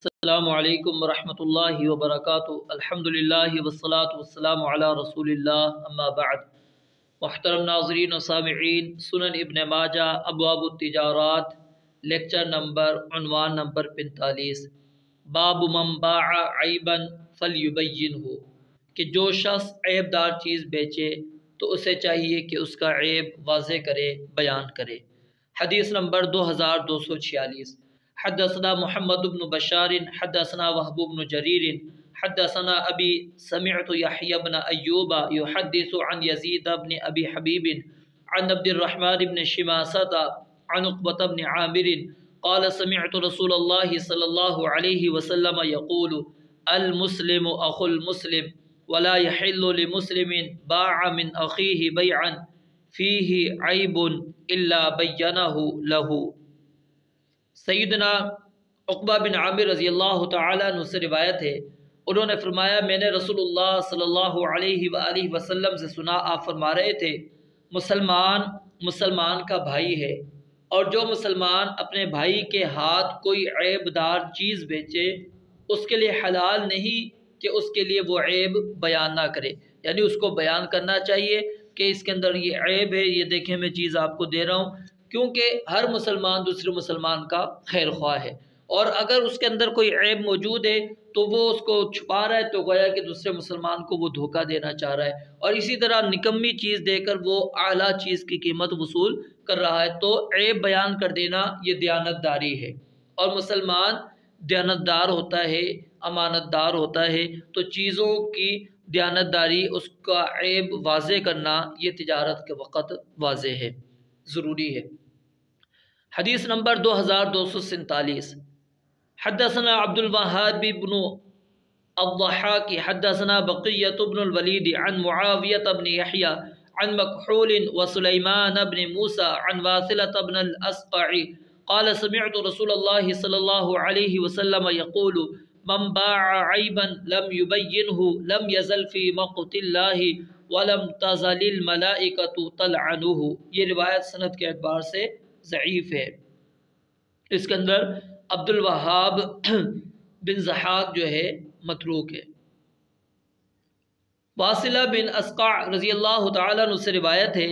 السلام علیکم ورحمۃ اللہ وبرکاتہ۔ الحمدللہ والصلاة والسلام علی رسول اللہ، اما بعد۔ محترم ناظرین و سامعین، سنن ابن ماجہ ابواب التجارات، لیکچر نمبر عنوان نمبر 45، باب من باع عیبا فلیبینہ، کہ جو شخص عیب دار چیز بیچے تو اسے چاہیے کہ اس کا عیب واضح کرے، بیان کرے۔ حدیث نمبر 2246، حدثنا محمد بن بشار حدثنا وهب بن جرير حدثنا أبي سمعت يحيى بن أيوب يحدث عن يزيد بن أبي حبيب عن عبد الرحمن بن شماسة عن عقبة بن عامر قال سمعت رسول الله صلى الله عليه وسلم يقول المسلم أخو المسلم ولا يحل لمسلم باع من أخيه بيعا فيه عيب إلا بينه له۔ سیدنا عقبہ بن عامر رضی اللہ تعالیٰ عنہ سے روایت ہے، انہوں نے فرمایا میں نے رسول اللہ صلی اللہ علیہ وآلہ وسلم سے سنا، آپ فرما رہے تھے مسلمان کا بھائی ہے، اور جو مسلمان اپنے بھائی کے ہاتھ کوئی عیب دار چیز بیچے اس کے لیے حلال نہیں کہ اس کے لیے وہ عیب بیان نہ کرے، یعنی اس کو بیان کرنا چاہیے کہ اس کے اندر یہ عیب ہے، یہ دیکھیں میں چیز آپ کو دے رہا ہوں، کیونکہ ہر مسلمان دوسرے مسلمان کا خیر خواہ ہے، اور اگر اس کے اندر کوئی عیب موجود ہے تو وہ اس کو چھپا رہا ہے تو گویا کہ دوسرے مسلمان کو وہ دھوکہ دینا چاہ رہا ہے، اور اسی طرح نکمی چیز دے کر وہ اعلیٰ چیز کی قیمت وصول کر رہا ہے۔ تو عیب بیان کر دینا یہ دیانت داری ہے، اور مسلمان دیانت دار ہوتا ہے، امانت دار ہوتا ہے، تو چیزوں کی دیانت داری، اس کا عیب واضح کرنا یہ تجارت کے وقت واضح ہے، ضروری ہے۔ حدیث نمبر 2247، حدثنا عبد الوهاب بن الضحاك حدثنا بقية بن الوليد عن معاوية بن يحيى عن مكحول وسليمان بن موسى عن واثلة بن الأسقع قال سمعت رسول الله صلى الله عليه وسلم يقول من باع عيبا لم يبينه لم يزل في مقت الله ولم تزل الملائكة تلعنه۔ یہ روایت سند کے اعتبار سے ضعیف ہے، اس کے اندر عبد الوہاب بن ضحاک جو ہے متروک ہے۔ واصلہ بن اسقع رضی اللہ تعالیٰ عنہ سے روایت ہے،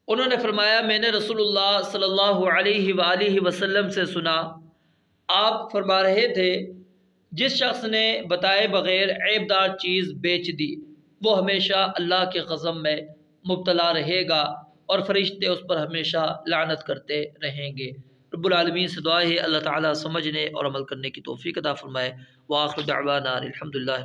انہوں نے فرمایا میں نے رسول اللہ صلی اللہ علیہ وآلہ وسلم سے سنا، آپ فرما رہے تھے جس شخص نے بتائے بغیر عیب دار چیز بیچ دی وہ ہمیشہ اللہ کے غضب میں مبتلا رہے گا، اور فرشتے اس پر ہمیشہ لعنت کرتے رہیں گے۔ رب العالمین سے دعا ہے اللہ تعالیٰ سمجھنے اور عمل کرنے کی توفیق عطا فرمائے۔ وآخر دعوانا الحمدللہ۔